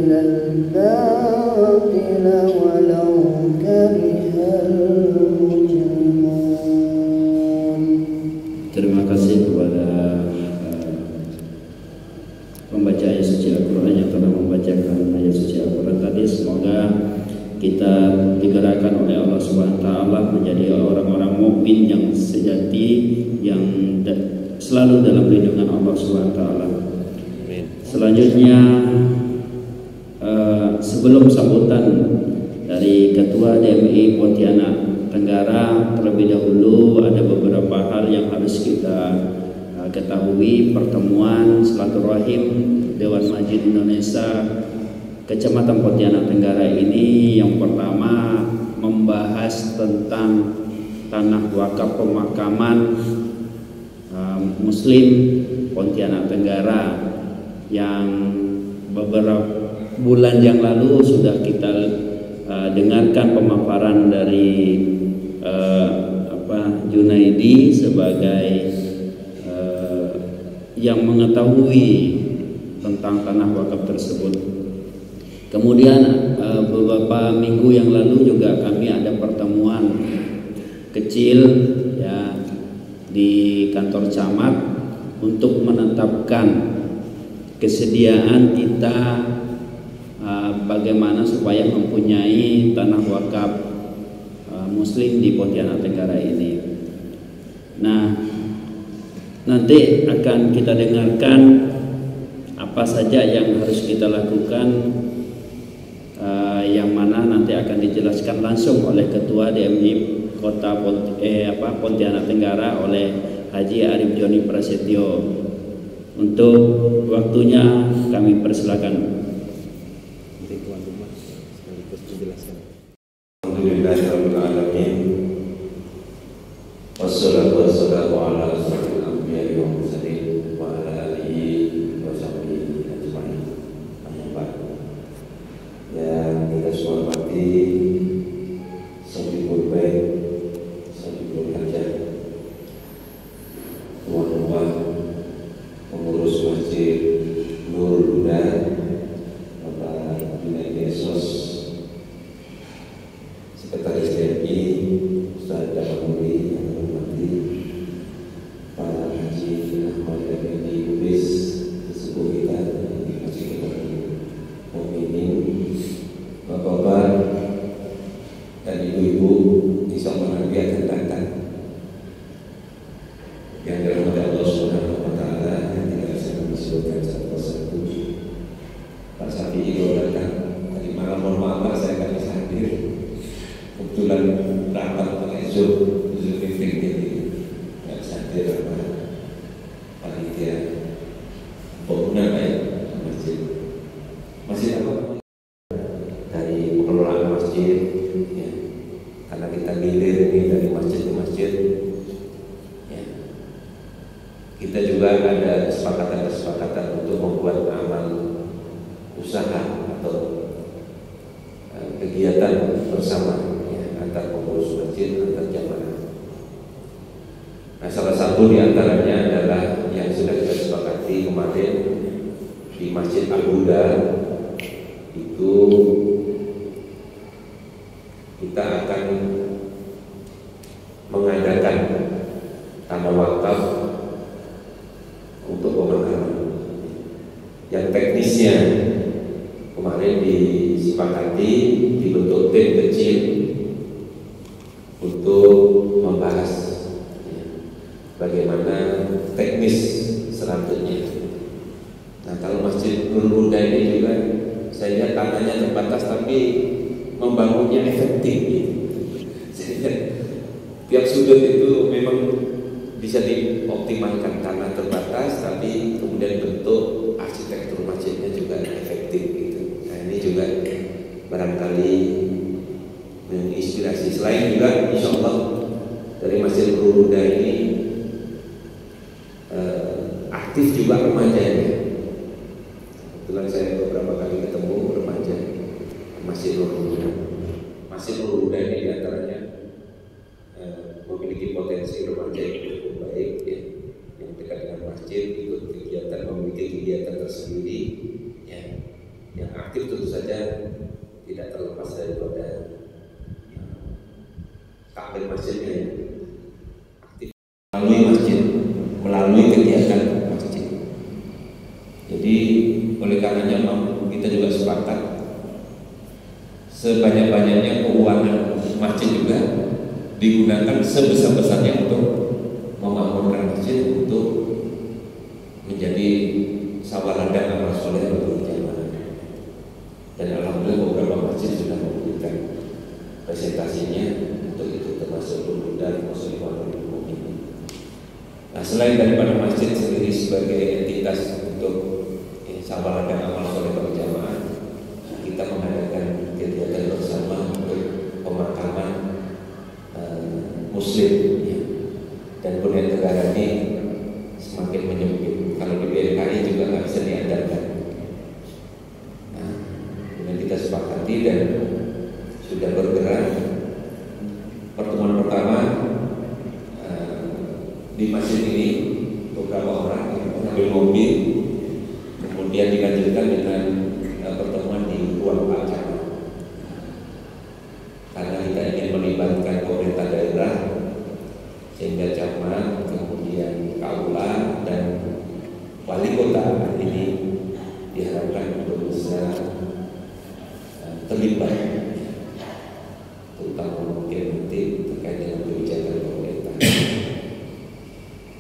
الباطل ولو كره المجرمون. Terima kasih kepada pembaca ayat suci Al-Quran yang telah membacakan ayat suci Al-Quran tadi. Semoga kita digerakkan oleh Allah Subhanahu wa taala menjadi orang-orang mukmin yang sejati, yang selalu dalam lindungan Allah Subhanahu wa taala. Selanjutnya, sebelum sambutan dari Ketua DMI Pontianak Tenggara, terlebih dahulu ada beberapa hal yang harus kita ketahui. Pertemuan silaturahim Dewan Masjid Indonesia Kecamatan Pontianak Tenggara ini yang pertama membahas tentang tanah wakaf pemakaman Muslim Pontianak Tenggara yang beberapa bulan yang lalu sudah kita dengarkan pemaparan dari Junaidi sebagai yang mengetahui tentang tanah wakaf tersebut. Kemudian beberapa minggu yang lalu juga kami ada pertemuan kecil ya di kantor camat untuk menetapkan kesediaan kita bagaimana supaya mempunyai tanah wakaf Muslim di Pontianak Tenggara ini. Nah, nanti akan kita dengarkan apa saja yang harus kita lakukan, yang mana nanti akan dijelaskan langsung oleh Ketua DMI Kota Pontianak Tenggara oleh Haji Arif Joni Prasetyo. Untuk waktunya kami persilakan. Alhamdulillahirrahmanirrahim. Wassalatu wassalamu ala asyrofil anbiya'i wal mursalin wa ala alihi wa sahbihi ajma'in. Amma ba'du. Yang kita semua hormati Sahibul Bait, Sahibul Hajat, tuan rumah, pengurus Masjid Nurul Huda, Bapak Junaidi Esos, Sekretaris DMI, Ustaz Jamanuri yang hormati, para haji Ahmad dan Edi Lubis, sesepuh kita di Masjid Mukminin, Bapak-bapak dan ibu-ibu di semua yang akan datang, yang dirahmati Allah Subhanahu wa taala, yang tidak bisa disebutkan satu persatu. Pak Safi itu datang tadi malam, mohon maaf saya nggak bisa hadir. Kebetulan rapat pakai Zoom meeting, jadi nggak bisa hadir. Panitia bangunan masjid apa dari pengelolaan masjid ya. Karena kita gilir ini dari masjid ke masjid ya. Kita juga ada kesepakatan untuk membuat amal usaha atau kegiatan bersama ya, antar pengurus masjid, antar jamaah. Nah, salah satu di antaranya adalah yang sudah kita sepakati kemarin di Masjid Al-Huda, itu kita akan mengadakan tanah wakaf untuk pemakaman. Yang teknisnya kemarin disepakati dibentuk tim kecil untuk membahas ya, bagaimana teknis selanjutnya. Nah, kalau Masjid Nurul Huda ini juga saya lihat tanahnya terbatas tapi membangunnya efektif gitu. Tiap sudut itu memang bisa dioptimalkan karena terbatas, tapi kemudian bentuk arsitektur masjidnya juga efektif gitu. Nah, ini juga barangkali menginspirasi. Selain juga insya Allah dari Masjid Nurul Huda ini aktif juga remajanya. Kebetulan saya beberapa kali ketemu remaja Masjid Nurul Huda. Masjid Nurul Huda ini diantaranya memiliki potensi remaja yang cukup baik ya, yang dekat dengan masjid, ikut kegiatan, memiliki kegiatan tersendiri ya. Yang aktif tentu saja tidak terlepas daripada takmir masjidnya, aktif melalui masjid, melalui kegiatan masjid. Jadi oleh karenanya kita juga sepakat sebanyak-banyaknya keuangan masjid juga digunakan sebesar-besarnya untuk memakmurkan masjid untuk menjadi sawaladang amal soleh untuk jamaah. Dan alhamdulillah beberapa masjid sudah memberikan presentasinya untuk itu, termasuk dan Muslimah ini. Nah, selain daripada masjid sendiri sebagai entitas untuk sawaladang amal soleh untuk jamaah, kita mengadakan kegiatan bersama untuk pemakaman muslim ya. Dan Bunyat Negara ini semakin menyempit. Kalau di BLKI juga nggak bisa diandalkan. Nah, dengan kita sepakati dan sudah bergerak. Pertemuan pertama di masjid ini beberapa orang mengambil mobil, kemudian dilanjutkan dengan pertemuan di ruang acara. Karena kita ingin melibatkan pemerintah daerah, sehingga camat, kemudian kaula dan wali kota ini diharapkan untuk bisa terlibat, terutama mungkin nanti terkait dengan kebijakan pemerintah.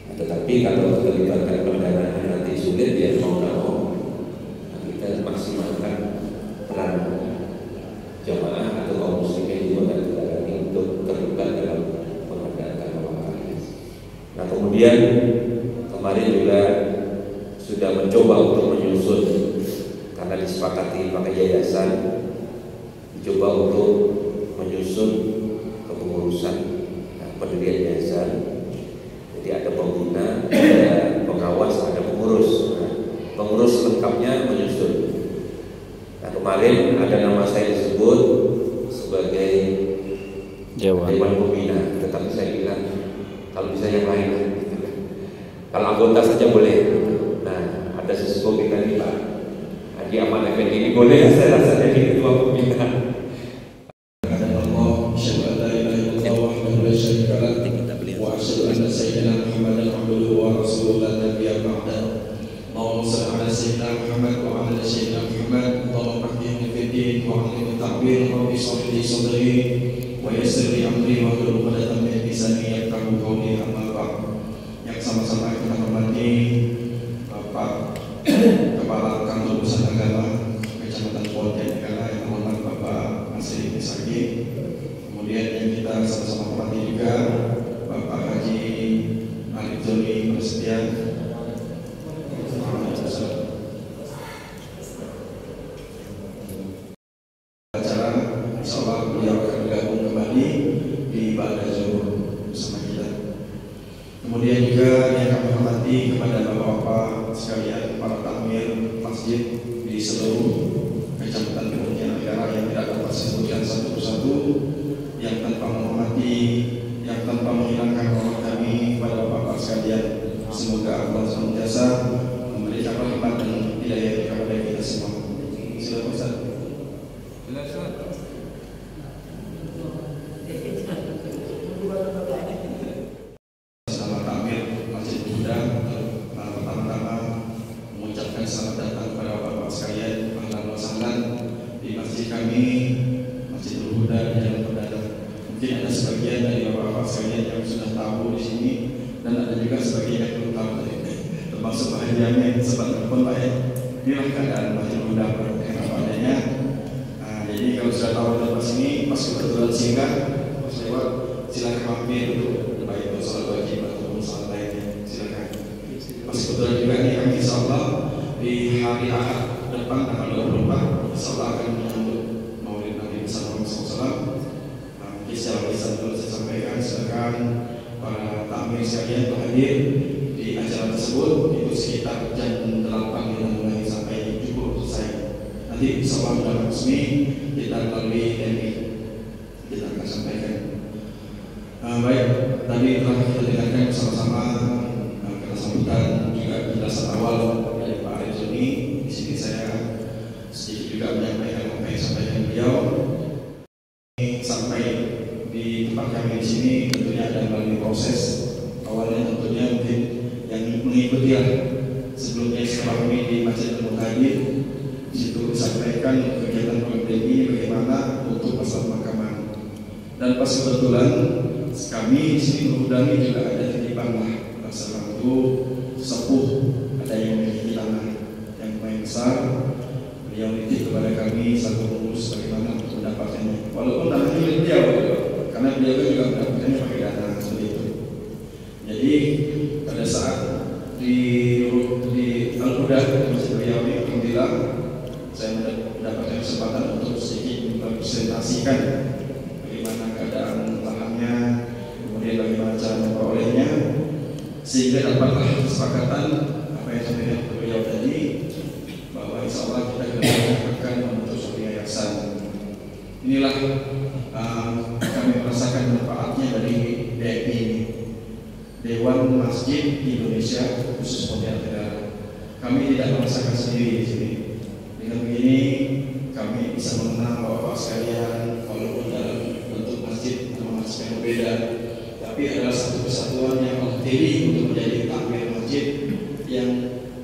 Nah, tetapi kalau terlibatkan pendanaan nanti sulit, dia mau nggak mau kita maksimalkan peran jamaah atau kaum muslimin di kota negara ini untuk terlibat dalam pengadaan pemakaman. Nah, kemudian kemarin juga sudah mencoba untuk menyusun, karena disepakati pakai yayasan, dicoba untuk menyusun kepengurusan pendirian yayasan. Jadi ada pembina, ada pengawas, ada pengurus. Nah, pengurus lengkapnya menyusun. Nah, kemarin ada nama saya disebut sebagai Dewan Pembina, tetapi saya bilang kalau bisa yang lain, kalau anggota saja boleh. Nah, ada sesepuh kita nih Pak Haji Ahmad Effendi, ini boleh saya rasa jadi ketua pembina. Yang sama-sama kita hormati Bapak Kepala Kantor Pusat Agama Kecamatan Pontianak, yang hormat Bapak Masri Misaki. Kemudian yang kita sama-sama hormati juga Bapak Haji Alif Joni Prasetya. Acara insyaallah beliau akan bergabung kembali di Ba'da Zuhur bersama kita. Kemudian juga yang kami hormati kepada bapak-bapak sekalian, para takmir masjid di seluruh kecamatan Pontianak Negara yang tidak dapat disebutkan satu persatu, yang tanpa menghormati, yang tanpa menghilangkan hormat kami pada bapak-bapak sekalian. Semoga Allah senantiasa memberikan rahmat dan hidayah kepada kita semua. Silakan Ustaz. Selamat takmir Masjid Buddha. Pertama-tama mengucapkan selamat datang kepada bapak-bapak sekalian, ahlan wa sahlan di masjid kami, Masjid Buddha di Jalan Perdana. Mungkin ada sebagian dari bapak-bapak sekalian yang sudah tahu di sini, dan ada juga sebagian yang belum tahu, termasuk Pak Haji Amin. Sempat telepon Pak, inilah keadaan Masjid Buddha apa adanya. Jadi kalau sudah tahu tempat sini, pas kebetulan singgah, pas lewat, silakan mampir untuk baik untuk salat wajib ataupun salat lainnya, silakan. Pas kebetulan juga nih kami insyaallah di hari Ahad depan tanggal 24 insyaallah akan menyambut Maulid Nabi besar Muhammad SAW. Mungkin secara lisan dulu saya sampaikan, silakan para takmir sekalian untuk hadir di acara tersebut. Itu sekitar jam 8 kita mulai sampai cukup selesai. Nanti insyaallah sudah resmi kita melalui MI kita akan sampaikan. Baik, tadi telah kita dengarkan bersama-sama kata sambutan juga penjelasan awal dari Pak Arif Joni. Di sini saya sedikit tempat kami di sini tentunya ada melalui proses. Awalnya tentunya mungkin yang mengikuti sebelumnya sekolah kami di Masjid Al-Muhajir, di situ disampaikan kegiatan program ini bagaimana untuk masalah pemakaman. Dan pas kebetulan kami di sini berhudami juga ada titipan salah satu sepuh, ada yang memiliki tanah yang lumayan besar. Beliau nitip kepada kami satu pengurus bagaimana untuk mendapatkannya. Walaupun tanahnya milik beliau, karena beliau juga mendapatkannya pakai dana seperti itu. Jadi pada saat di Al-Huda masjid beliau ini, alhamdulillah saya mendapatkan kesempatan untuk sedikit mempresentasikan bagaimana keadaan lahannya, kemudian bagaimana cara memperolehnya, sehingga dapatlah kesepakatan apa yang disampaikan beliau tadi, bahwa insya Allah kita akan membentuk suatu yayasan. Inilah kami merasakan manfaatnya dari DMI ini, Dewan Masjid Indonesia khusus Pontianak Tegara. Kami tidak merasakan sendiri di sini. Dengan begini kami bisa mengenal bapak sekalian, walaupun dalam bentuk masjid atau masjid yang berbeda, tapi adalah satu kesatuan yang berdiri untuk menjadi takmir masjid yang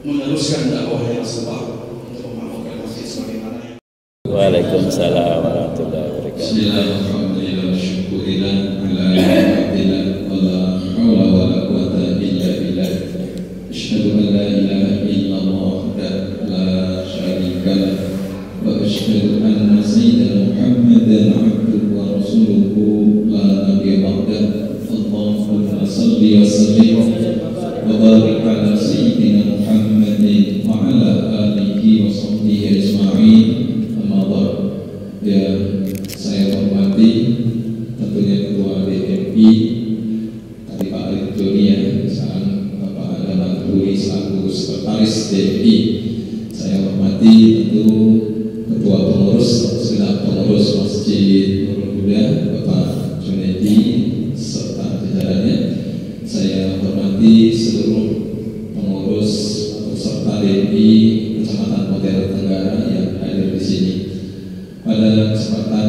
meneruskan dakwahnya Rasulullah untuk memakmurkan masjid sebagaimana yang. Waalaikumsalam warahmatullahi wabarakatuh. Bismillahirrahmanirrahim. Syukurillah ala ni'matillah wala haula wala quwwata illa billah. Asyhadu an la ilaha illallah la syarika lah wa asyhadu anna sayyidina Muhammadan abduhu wa rasuluhu la nabiyya ba'dah. Allahumma shalli wa sallim wa barik ala sayyidina Muhammadin wa ala alihi wa sahbihi ajma'in. Ya, saya hormati tentunya Ketua DMI tadi Pak Arif Joni, sekarang Bapak Adama Duri selaku Sekretaris DMI. Saya hormati tentu Ketua Pengurus, segenap pengurus Masjid Nurul Huda Bapak Junedi serta jajarannya. Saya hormati seluruh pengurus peserta DMI Kecamatan Pontianak Tenggara yang hadir di sini. Pada kesempatan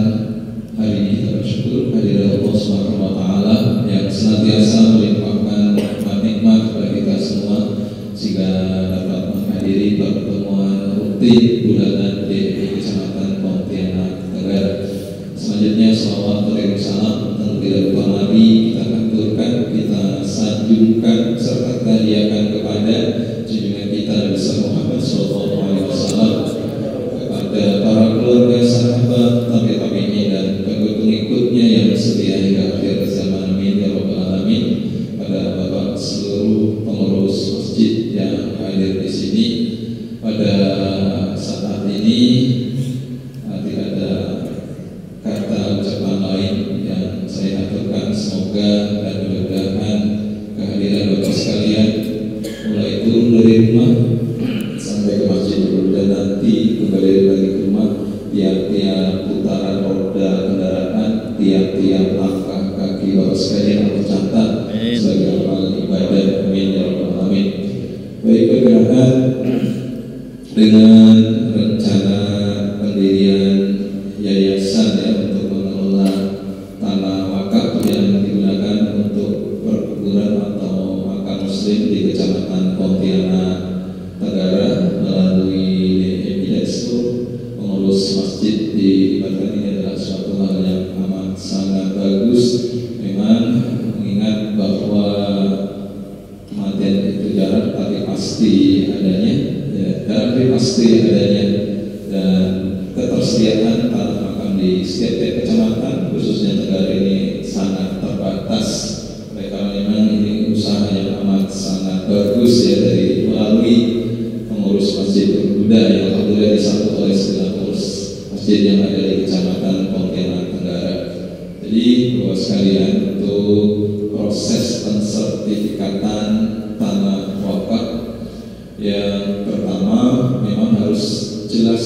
hari ini kita bersyukur kehadirat Allah Subhanahu wa Ta'ala yang senantiasa melimpahkan nikmat kepada kita semua sehingga dapat menghadiri pertemuan rutin bulanan di Kecamatan Pontianak Tenggara. Selanjutnya salawat dan salam tentu tidak lupa mari kita aturkan, kita sanjungkan serta kita hadiahkan kepada junjungan kita Nabi Muhammad SAW, kepada para keluarga, sahabat, tabi'in dan pengikutnya yang setia hingga akhir zaman. Amin ya rabbal alamin. Pada bapak seluruh pengurus masjid yang hadir di sini pada saat ini, tidak ada kata ucapan lain yang saya aturkan. Semoga dan mudah-mudahan kehadiran bapak sekalian mulai turun dari rumah sampai ke masjid dan nanti kembali lagi ke rumah, tiap-tiap putaran roda kendaraan, tiap-tiap langkah kaki bapak sekalian tercatat sebagai amal ibadah. Amin ya rabbal alamin. Baik, berkenaan dengan rencana pendirian yayasan ya untuk mengelola tanah wakaf yang digunakan untuk perkuburan atau makam muslim di Kecamatan Pontianak Tenggara melalui DMI pengurus masjid dilibatkan. Ini adalah suatu hal yang amat sangat bagus. Memang mengingat bahwa kematian itu jarang tapi pasti adanya, ya, tapi pasti adanya, dan ketersediaan tanah makam di setiap kecamatan khususnya Tenggara ini sangat terbatas. Oleh karena memang ini usaha yang amat sangat bagus ya dari melalui pengurus masjid Buddha yang alhamdulillah disambut oleh segala pengurus masjid yang ada di Kecamatan Pontianak Tenggara. Jadi bapak sekalian, untuk proses pensertifikatan tanah wakaf yang pertama memang harus jelas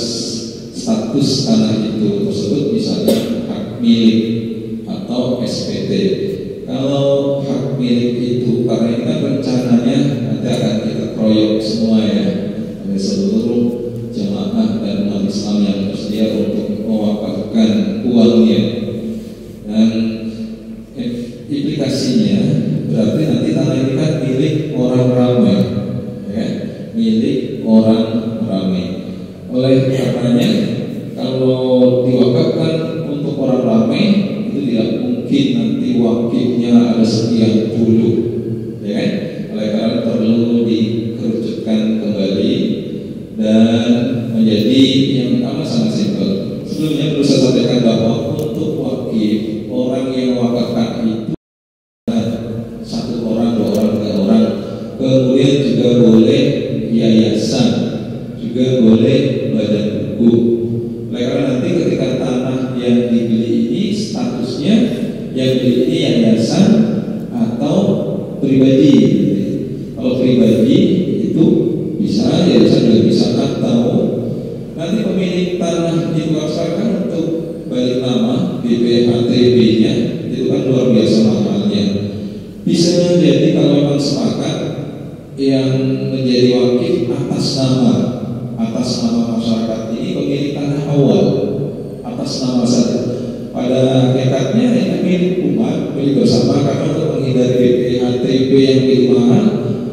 status tanah itu tersebut, misalnya hak milik atau SPT. Kalau hak milik itu, karena ini kan rencananya nanti akan kita kroyok semua ya, oleh seluruh jamaah dan umat Islam yang bersedia untuk mewakafkan uangnya. Dan Oleh karenanya kalau diwakafkan untuk orang ramai itu tidak mungkin nanti wakifnya ada sekian puluh, ya kan? Oleh karena perlu dikerucutkan kembali dan menjadi yang pertama sangat simpel. Sebelumnya perlu saya sampaikan bahwa untuk wakif orang yang mewakafkan itu satu orang, dua orang, tiga orang, kemudian juga boleh yayasan, juga boleh badan hukum. Oleh karena nanti ketika tanah yang dibeli ini statusnya yang beli ini yayasan atau pribadi. Kalau pribadi itu bisa, yayasan juga bisa, atau nanti pemilik tanah diwakafkan untuk balik nama BPHTB-nya itu kan luar biasa mahalnya. Bisa jadi kalau memang sepakat yang menjadi wakif atas nama masyarakat ini pemilik tanah awal atas nama saja. Pada hakikatnya ini milik umat, milik bersama, karena untuk menghindari BPHTB yang lebih mahal,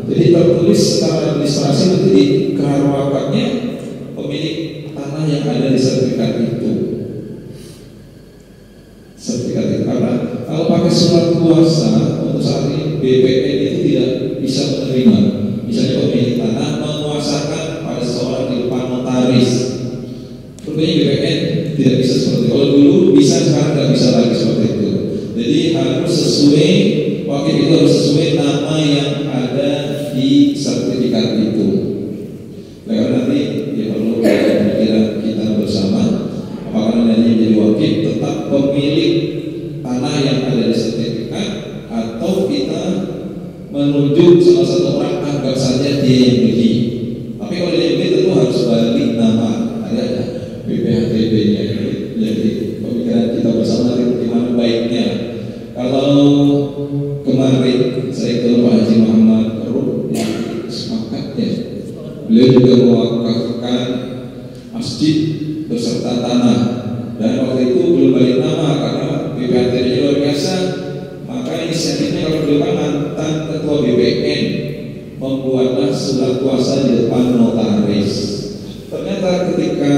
jadi tertulis secara administrasi nanti di keran wakafnya pemilik tanah yang ada di sertifikat itu. Karena kalau pakai surat kuasa untuk saat ini BPN itu tidak bisa menerima. Misalnya pemilik tanah menguasakan pada seorang di depan notaris. Rupanya BPN tidak bisa seperti itu. Kalau dulu bisa, sekarang tidak bisa lagi seperti itu. Jadi harus sesuai, wakil itu harus sesuai nama yang ada di sertifikat itu. Karena nanti ya perlu pikiran kita bersama, apakah nanti menjadi wakil tetap pemilik tanah yang ada di sertifikat atau kita menunjuk salah satu orang anggap saja dia yang beli. Tapi kalau dia yang beli tentu harus balik nama, ada BPHTB-nya. Jadi pemikiran kita bersama gimana baiknya. Kalau kemarin saya ke Pak Haji Muhammad Ruh yang sepakat ya, beliau juga mewakafkan masjid beserta tanah, dan waktu itu belum balik nama karena BPHTB-nya luar biasa. Maka inisiatifnya kalau dulu kan mantan ketua BPN membuatlah surat kuasa di depan notaris. Ternyata ketika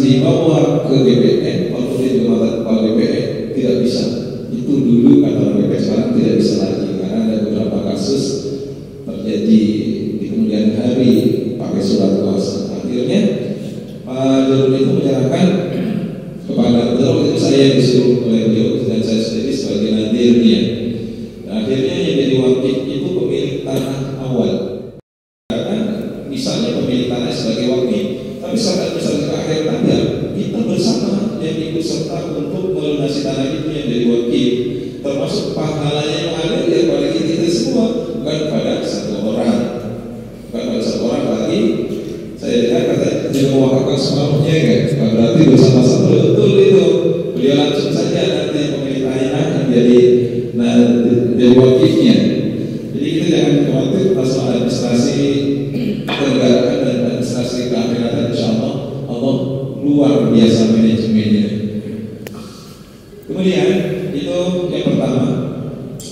dibawa ke BPN, waktu dia juga mantan ketua BPN, tidak bisa. Itu dulu kata BPN, sekarang tidak bisa lagi karena ada beberapa kasus terjadi di kemudian hari pakai surat kuasa. Akhirnya Pak Jarod itu menyerahkan kepada beliau, itu saya disuruh oleh beliau dan saya sendiri sebagai nadirnya. Nah, akhirnya yang jadi wakil itu pemilik tanah awal. Karena misalnya pemilik tanah sebagai wakil, tapi saat misalnya ke akhir tanda kita bersama yang ikut serta untuk melunasi tanah itu yang jadi wakil, termasuk pahalanya yang ada ya pada kita semua, bukan pada satu orang, bukan pada satu orang lagi. Saya lihat kata dia mewakafkan semuanya kan, berarti bersama-sama betul itu. Beliau langsung saja nanti pemilik tanah yang jadi wakilnya. Jadi kita jangan khawatir masalah administrasi kenegaraan dan administrasi keakhiratan. Insyaallah Allah luar biasa manajemennya. Kemudian itu yang pertama.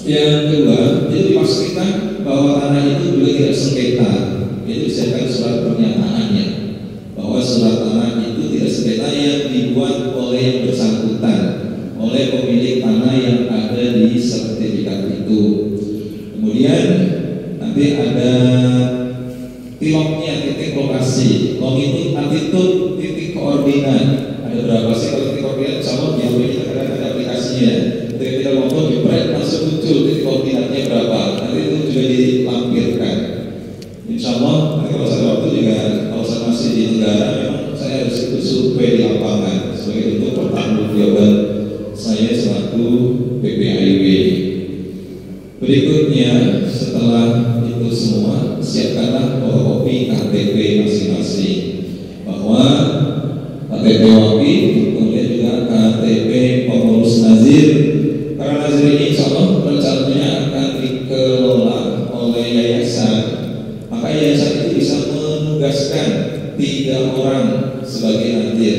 Yang kedua, itu dipastikan bahwa tanah itu juga tidak sengketa. Itu disediakan surat pernyataannya bahwa surat tanah itu tidak sengketa yang dibuat oleh yang bersangkutan, oleh pemilik tanah yang ada di sertifikat itu. Kemudian nanti ada tiloknya, titik lokasi. Log itu altitude, titik koordinat. Ada berapa sih kalau titik koordinat? Sama di HP kita ada aplikasinya. Ketika kita ngomong di print langsung muncul titik koordinatnya berapa. Nanti itu juga dilampirkan. Insya Allah nanti kalau saya waktu juga, kalau saya masih di negara, memang saya harus ikut survei di lapangan sebagai bentuk pertanggungjawaban saya selaku BPAIW. Berikutnya setelah itu semua, siapkanlah fotokopi KTP masing-masing, bahwa KTP wakil, kemudian juga KTP pengurus nazir. Karena nazir ini insya Allah rencananya akan dikelola oleh yayasan, maka yayasan itu bisa menugaskan 3 orang sebagai nazir,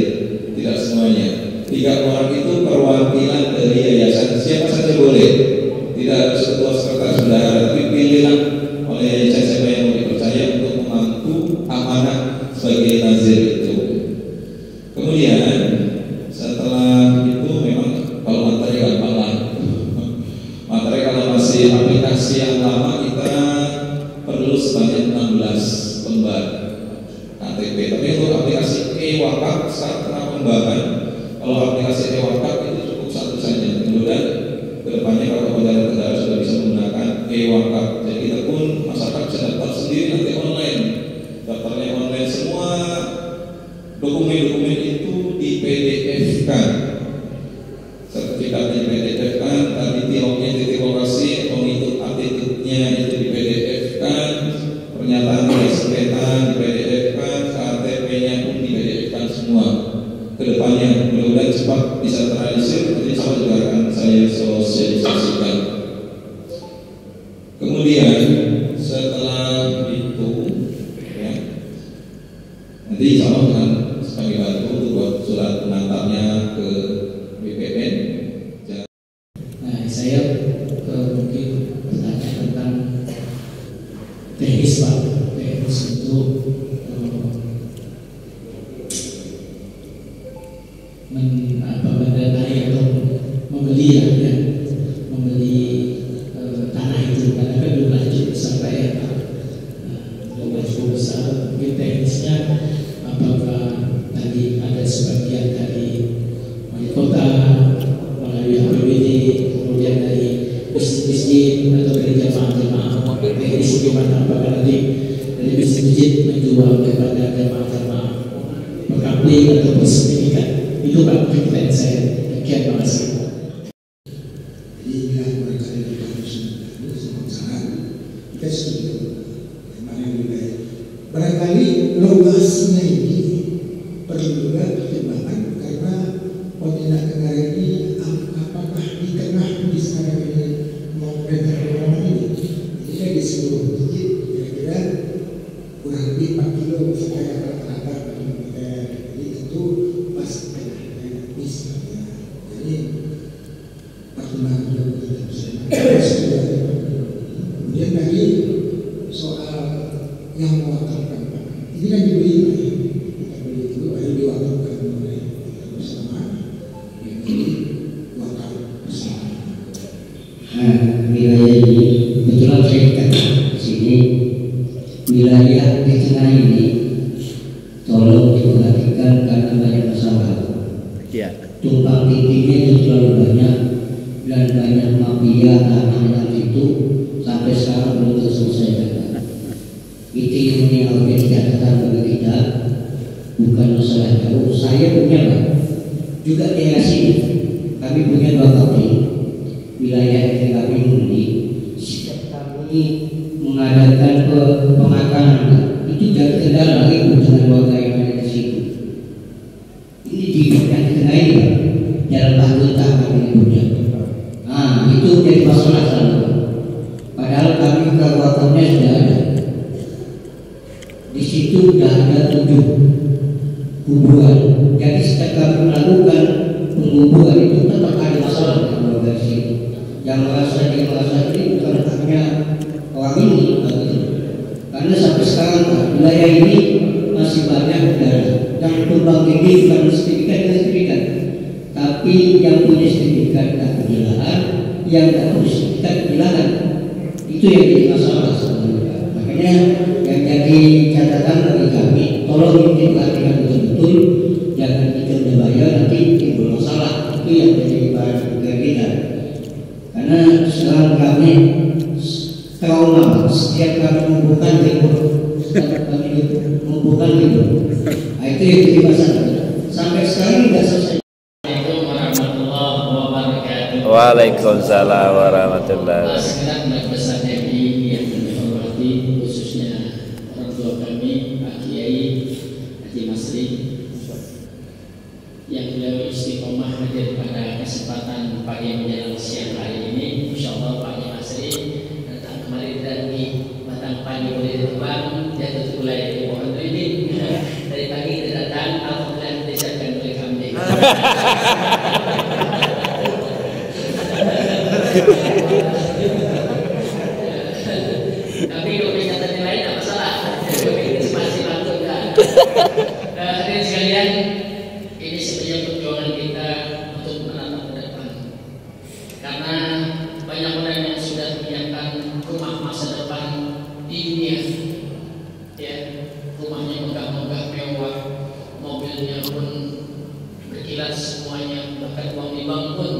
tidak semuanya. 3 orang itu perwakilan dari yayasan, siapa saja boleh, tidak harus ketua sekretaris bendahara, tapi pilihlah oleh yayasan siapa yang mau dipercaya untuk memangku amanah sebagai nazir itu. aplikasi e-wakaf saat tengah pengembangan. Kalau aplikasi e-wakaf itu cukup satu saja. Kemudian kedepannya kalau kendaraan sudah bisa menggunakan e-wakaf. Jadi kita pun masyarakat bisa daftar sendiri nanti online. Daftarnya online, semua dokumen-dokumen itu di PDF-kan. Sertifikatnya di PDF-kan, tadi tiloknya di lokasi, pengikut attitude-nya itu di PDF-kan, pernyataan kesehatan di PDF-kan, KTP-nya pun di PDF-kan semua. Kedepannya mudah-mudahan cepat bisa terrealisir, nanti sama juga akan saya sosialisasikan. Kemudian setelah itu, ya, nanti insya Allah akan kami bantu untuk buat surat pengantarnya ke BPN. Nah, saya mungkin bertanya tentang teknis Pak, teknis untuk mendanai atau membeli ya, membeli tanah itu karena kan belum lanjut sampai ya Pak, belum lanjut besar. Mungkin teknisnya apakah tadi ada sebagian dari wali kota melalui APBD, kemudian dari masjid atau dari jamaah-jamaah, teknis gimana, apakah nanti dari masjid menjual kepada jamaah-jamaah berkapling atau bersertifikat, itu Pak pertanyaan saya. Sekian, makasih. Jadi bila mereka dari semua saran, kita setuju. Mana yang lebih baik? Barangkali lokasinya ini perlu juga pertimbangan karena Pontianak Kenari ini apakah di tengah di sekarang ini mau perintah ini? Jadi kan di seluruh masjid kira-kira kurang lebih 4 kilo supaya rata-rata jadi itu pas tengah misalnya. Jadi pertimbangan juga kita bersama. Kemudian tadi soal yang mewakilkan ini kan dibeli, kita beli itu baru diwakilkan oleh kita bersama, jadi wakil bersama. Nah, wilayah ini kebetulan saya dekat sini, wilayah di tengah ini tolong diperhatikan karena banyak masalah. Ya. Tumpang tindihnya itu terlalu banyak dan banyak mafia tanah itu sampai sekarang belum terselesaikan. Itu yang harus dikatakan bagi kita, bukan masalah jauh. Saya punya Pak, juga daerah sini kami punya 2 pabrik wilayah yang kami beli. Setiap kami mengadakan pemakanan itu dari kendala lagi dengan warga yang ada di situ. Ini di yang tengah ini Pak, jalan anggota kami punya. Nah itu jadi masalah selalu. Padahal kami kekuatannya sudah ada. Di situ sudah ada 7 kuburan. Jadi setiap kami melakukan penguburan itu tetap ada masalah dengan warga di sini. Yang merasa ini bukan hanya orang ini, karena sampai sekarang wilayah ini masih banyak daerah yang tumbang tinggi bukan sertifikat, tapi yang punya sertifikat kehilangan, yang tidak punya sertifikat kehilangan. Itu yang jadi masalah sebenarnya. Makanya yang jadi catatan bagi kami, tolong diperhatikan betul-betul, jangan kita udah bayar nanti timbul masalah. Itu yang jadi bahan kita. Karena sekarang kami trauma setiap kami mengumpulkan libur, nah, itu yang jadi masalah. Sampai sekarang tidak selesai. Assalamualaikum warahmatullahi wabarakatuh. Waalaikumsalam warahmatullahi wabarakatuh. Sekarang besar DPI yang kami hormati, khususnya orang tua kami, Pak Kiai Haji Masri, yang beliau istiqomah hadir pada kesempatan pagi menjelang siang hari ini. Insya Allah Pak Haji Masri datang kemarin dari Batang pagi boleh terbang, jatuh mulai di pohon ini. Dari pagi kita datang, alhamdulillah disiapkan oleh kami. Tapi kalau kenyataan yang lain tidak masalah. Ini masih lakukan. Hadirin sekalian, ini sebenarnya perjuangan kita untuk menatap ke depan. Karena banyak orang yang sudah menyiapkan rumah masa depan di dunia, ya, rumahnya megah-megah mewah, bidangnya pun berkilat semuanya, bahkan uang di bank pun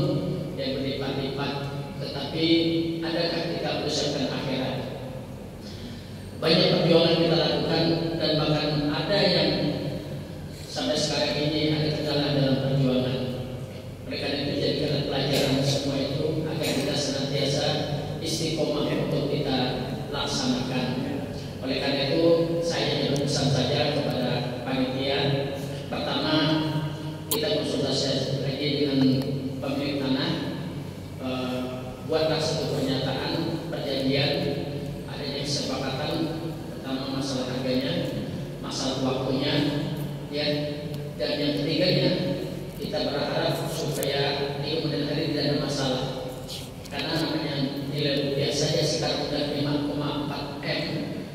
yang berlipat-lipat. Tetapi adakah kita persiapkan akhirat? Banyak perjuangan kita lakukan dan bahkan ada yang sampai sekarang ini ada kendala dalam perjuangan. Oleh karena itu jadikan pelajaran semua itu agar kita senantiasa istiqomah untuk kita laksanakan. Oleh karena itu saya hanya pesan saja kepada panitia. Pertama, kita konsultasi lagi dengan pemilik tanah, buatlah satu pernyataan perjanjian, adanya kesepakatan. Pertama masalah harganya, masalah waktunya, ya, dan yang ketiganya kita berharap supaya di kemudian hari tidak ada masalah, karena namanya nilai rupiah saja sekarang sudah 5,4 M,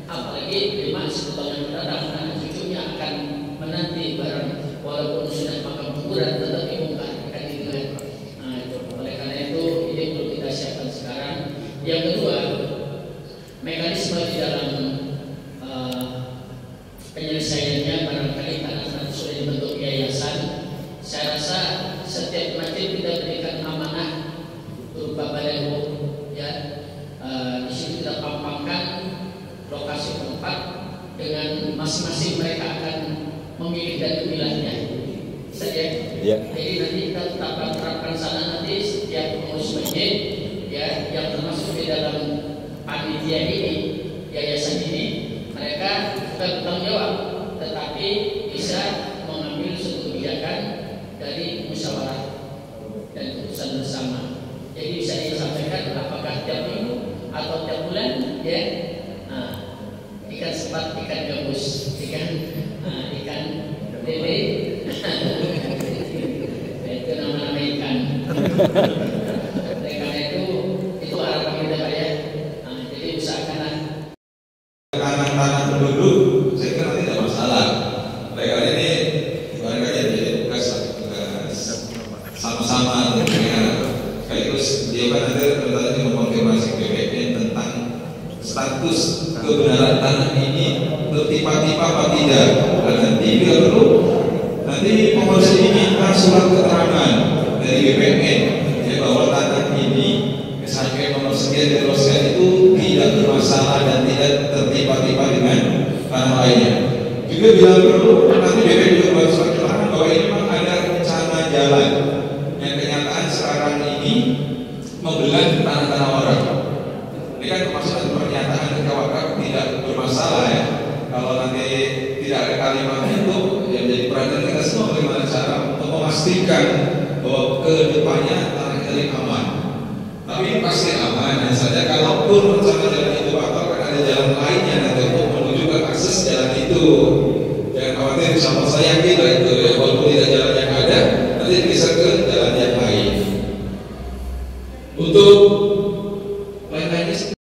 apalagi 5 10 tahun yang mendatang anak cucunya akan menanti barang walaupun sudah makan kuburan tetap dibongkar kan gitu kan. Nah itu oleh karena itu ini perlu kita siapkan sekarang. Yang kedua, mekanisme di dalam penyelesaiannya barangkali karena sudah dibentuk yayasan. Saya rasa setiap masjid kita berikan amanah berupa baliho, ya. Di sini kita pampangkan lokasi tempat dengan masing-masing mereka akan memilih dan memilahnya. Saja. Ya. Jadi nanti kita tetapkan terapkan sana nanti setiap pengurus masjid, ya, yang termasuk di dalam panitia ini, yayasan ini, mereka bukan bertanggung jawab, tetapi bisa mengambil suatu kebijakan dari musyawarah dan keputusan bersama. Jadi bisa disampaikan apakah tiap minggu atau tiap bulan, ya. Nah, ikan sepat, ikan gabus, ikan lele, itu nama-nama ikan. Karena itu harapan kita Pak ya. Nah, jadi usahakanlah. Tanah penduduk, saya kira tidak masalah. Mereka ini barangkali jadi tugas sama-sama sekaligus dia kan ada tadi mengkonfirmasi BPN tentang status kebenaran tanah ini tertipa-tipa apa tidak. Dan nanti bila perlu nanti pengurus ini minta surat keterangan dari BPN ya, bahwa tanah ini misalnya nomor sekian teruskan itu tidak bermasalah dan tidak tertipa-tipa dengan tanah lainnya. Juga bila perlu nanti BPN juga buat surat keterangan bahwa ini memang ada rencana jalan yang kenyataan sekarang ini membelah tanah-tanah orang. Ini kan termasuk pernyataan kekhawatiran tidak bermasalah ya. Kalau nanti tidak ada kalimat itu yang menjadi perhatian kita semua bagaimana cara untuk memastikan bahwa ke depannya tanah kita aman. Tapi pasti aman, hanya saja kalaupun rencana jalan itu batal, kan ada jalan lainnya nanti untuk menuju ke akses jalan itu. Jangan khawatir, sama saya yakin itu ya, walaupun tidak jalan yang ada, nanti bisa ke jalan yang lain. Untuk lain-lainnya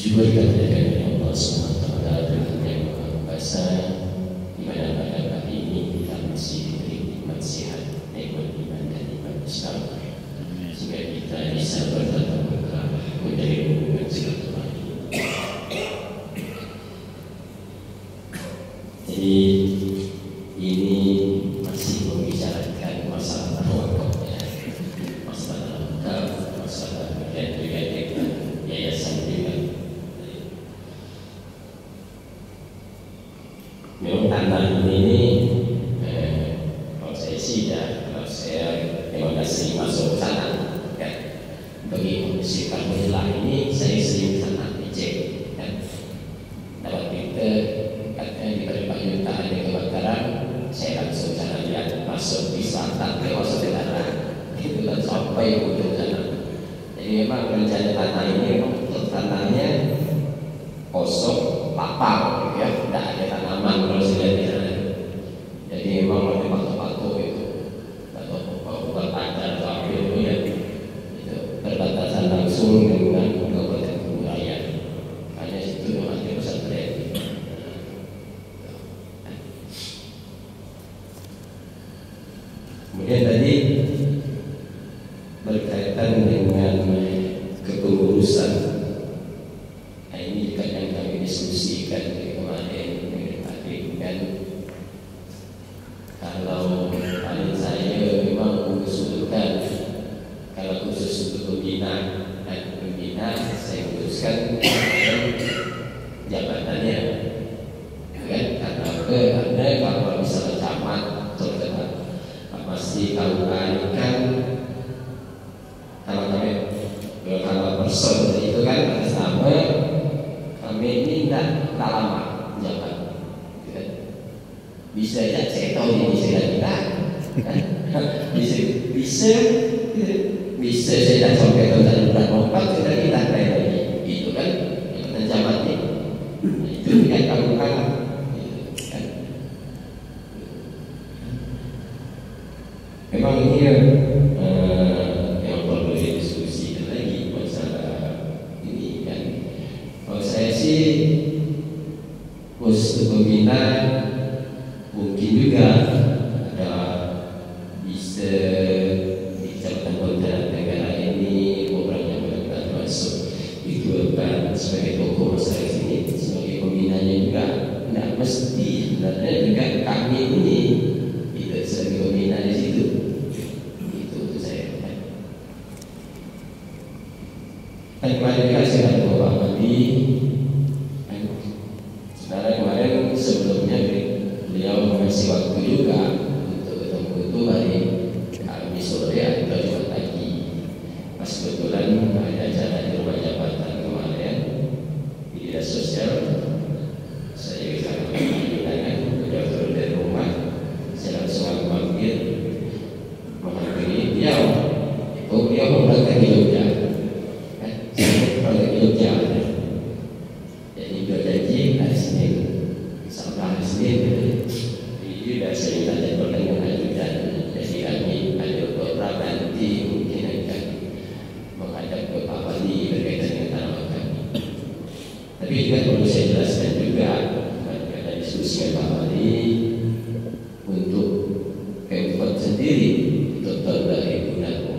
diberikan dari Allah SWT dengan yang Maha Kuasa, di mana pada pagi ini kita masih diberi nikmat sehat, nikmat iman dan nikmat Islam, sehingga kita bisa bertatap muka menjadi hubungan silaturahmi. Jadi ini masih membicarakan masalah wakafnya, masalah wakaf, masalah dengan yayasan juga. Memang tanah ini kalau saya sih ya, kalau saya memang nggak sering masuk sana kan. Bagi komisi Karmila ini saya sering sana dicek kan. Dapat kita katanya diberi Pak Yuta ada kebakaran, saya langsung sana lihat masuk di selatan lewat saudara itu kan sampai ujung sana. Jadi memang rencana tanah ini memang tanahnya kosong, lapang ya, tidak ada tanaman kalau sudah di sana. Jadi memang pakai batu-batu itu. Kemudian tadi berkaitan dengan kepengurusan. Nah, ini juga yang kami diskusikan kemarin tadi kan. Kalau paling saya memang mengusulkan kalau khusus untuk pembina dan pembina saya memutuskan jabatannya kan, karena kalau misalnya camat atau masih KUA kan kalau person itu kan sama kami ini tidak lama jabat kan? Bisa aja saya tahu ini saya tidak kan? bisa saya tidak sampai tahun bulan 4 kita lagi itu kan yang jabatnya itu kan KUA kan. Memang ini yang perlu didiskusikan lagi masalah ini kan. Kalau saya sih khusus pembina mungkin juga ada bisa di Jabatan Pontianak negara ini orang yang benar masuk itu kan sebagai tokoh masyarakat sini sebagai pembinanya juga tidak mesti sebenarnya juga kami ini itu sebagai pembina di situ. Dan kemarin juga saya ada Bapak Madi. Saudara kemarin sebelumnya beliau mengasih waktu juga untuk ketemu itu hari Kamis sore atau Jumat pagi. Pas kebetulan ada acara di rumah jabatan kemarin di dinas sosial. Saya bisa menanyakan beliau turun dari rumah. Saya langsung menghampiri beliau. Beliau memberangkat ke Jogja. Jadi berjanji hari Senin sampai hari Senin jadi saya minta jadwal dengan ajudan. Jadi kami ada beberapa nanti mungkin akan menghadap ke Pak Wali berkaitan dengan tanaman kami. Tapi juga perlu saya jelaskan juga pada diskusi dengan Pak Wali untuk Pemkot sendiri untuk tahun 2006